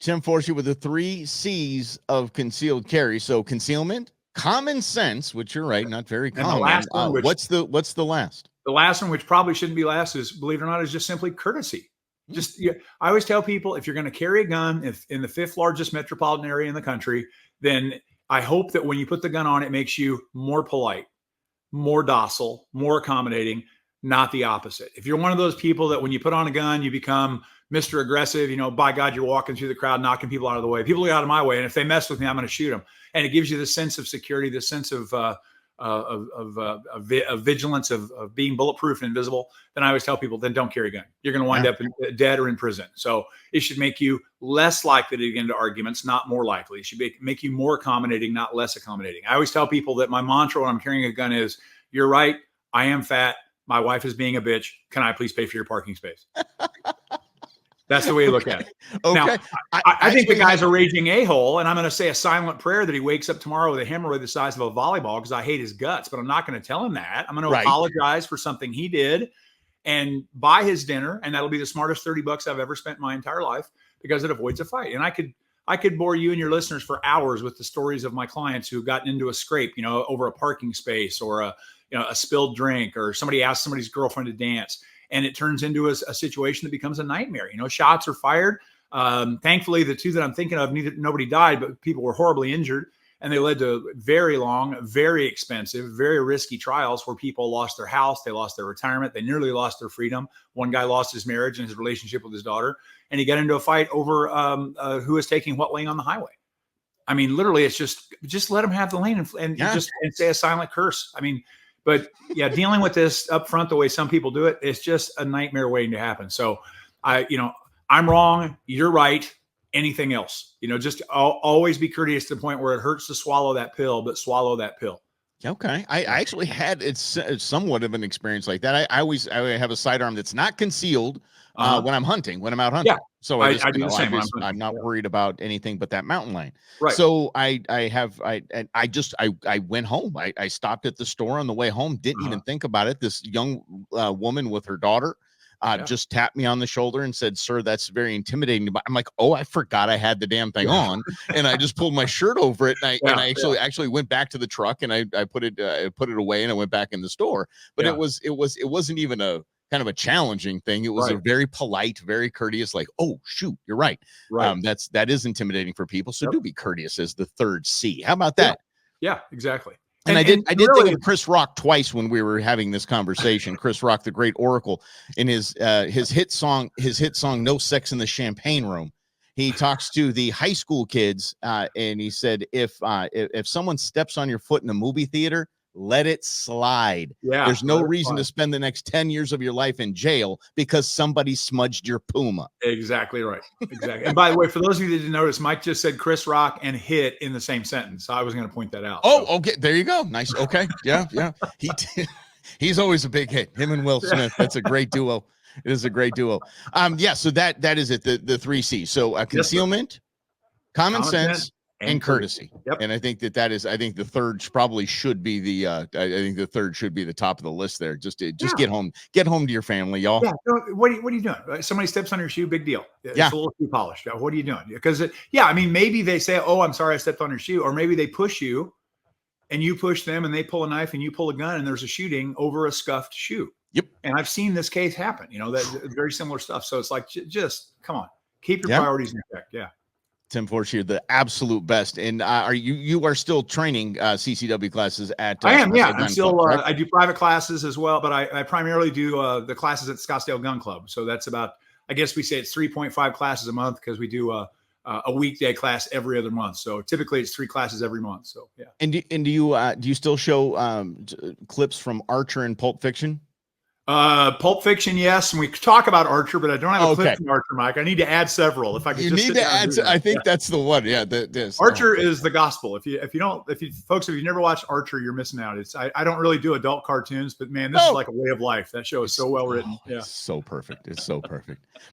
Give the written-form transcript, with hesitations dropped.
Tim Forshey with the 3 C's of concealed carry. So concealment, common sense, which you're right, not very And the common. last one, What's the last? The last one, which probably shouldn't be last, is, believe it or not, is just simply courtesy. I always tell people, if you're going to carry a gun in the 5th largest metropolitan area in the country, then I hope that when you put the gun on, it makes you more polite, more docile, more accommodating, not the opposite. If you're one of those people that when you put on a gun, you become Mr. Aggressive, by God, you're walking through the crowd, knocking people out of the way. People get out of my way. And if they mess with me, I'm going to shoot them. And it gives you the sense of security, the sense of vigilance, of being bulletproof and invisible. Then I always tell people, then don't carry a gun. You're going to wind up dead or in prison. So it should make you less likely to get into arguments, not more likely. It should make you more accommodating, not less accommodating. I always tell people that my mantra when I'm carrying a gun is, you're right, I am fat, my wife is being a bitch, can I please pay for your parking space? That's the way you look at it. Okay. Now, I think the guy's a raging a-hole, and I'm going to say a silent prayer that he wakes up tomorrow with a hemorrhoid the size of a volleyball because I hate his guts, but I'm not going to tell him that. I'm going to apologize for something he did and buy his dinner, and that'll be the smartest $30 I've ever spent in my entire life because it avoids a fight. And I could bore you and your listeners for hours with the stories of my clients who've gotten into a scrape, over a parking space or a spilled drink, or somebody asked somebody's girlfriend to dance. And it turns into a situation that becomes a nightmare. Shots are fired. Thankfully, the 2 that I'm thinking of, nobody died, but people were horribly injured. And they led to very long, very expensive, very risky trials where people lost their house. They lost their retirement. They nearly lost their freedom. One guy lost his marriage and his relationship with his daughter. And he got into a fight over who was taking what lane on the highway. I mean, literally, it's just let him have the lane and say a silent curse. I mean, but yeah, dealing with this up front, the way some people do it, it's just a nightmare waiting to happen. So I'm wrong. You're right. Anything else, just always be courteous to the point where it hurts to swallow that pill, but swallow that pill. Okay. I actually had it's somewhat of an experience like that. I have a sidearm that's not concealed when I'm out hunting. Yeah. So I do the same. I'm not worried about anything but that mountain lion. Right. So I went home. I stopped at the store on the way home. Didn't even think about it. This young woman with her daughter just tapped me on the shoulder and said, "Sir, that's very intimidating." I'm like, "Oh, I forgot I had the damn thing on," and I just pulled my shirt over it, and I actually went back to the truck and I put it away and I went back in the store. But it wasn't even a kind of a challenging thing. It was a very polite, very courteous, like, "Oh, shoot, you're right." That is intimidating for people. So do be courteous as the 3rd C. How about that? Yeah, exactly. And I did really think of Chris Rock twice when we were having this conversation. Chris Rock, the great oracle, in his hit song, "No Sex in the Champagne Room." He talks to the high school kids, and he said, if someone steps on your foot in a movie theater, let it slide. Yeah, there's no reason to spend the next 10 years of your life in jail because somebody smudged your Puma. Exactly right. Exactly. And by the way, for those of you that didn't notice, Mike just said Chris Rock and hit in the same sentence. So I was going to point that out. Oh, okay. There you go. Nice. Okay. Yeah. He's always a big hit. Him and Will Smith. That's a great duo. It is a great duo. So that is it. The 3 C's. So concealment, common sense, and courtesy. Yep. And I think that is, I think the third probably should be the top of the list there. Just get home to your family, y'all. Yeah. What are you doing? Somebody steps on your shoe, big deal. It's a little too polished. What are you doing? Because maybe they say, "Oh, I'm sorry, I stepped on your shoe," or maybe they push you and you push them and they pull a knife and you pull a gun and there's a shooting over a scuffed shoe. Yep. And I've seen this case happen, that very similar stuff. So it's like, just come on, keep your priorities in check. Yeah. Tim Forshey, the absolute best. And you are still training CCW classes at? I am. Yeah, I'm still. I do private classes as well, but I primarily do the classes at Scottsdale Gun Club. So that's about, I guess we say it's 3.5 classes a month because we do a weekday class every other month. So typically it's 3 classes every month. So yeah. And do you still show clips from Archer and Pulp Fiction? Pulp Fiction, yes, and we talk about Archer, but I don't have a clip from Archer, Mike. I need to add several. If I could, I think that's the one. Yeah, Archer is the gospel. If you've never watched Archer, you're missing out. I don't really do adult cartoons, but man, this is like a way of life. That show is so well written. Yeah, it's so perfect. It's so perfect.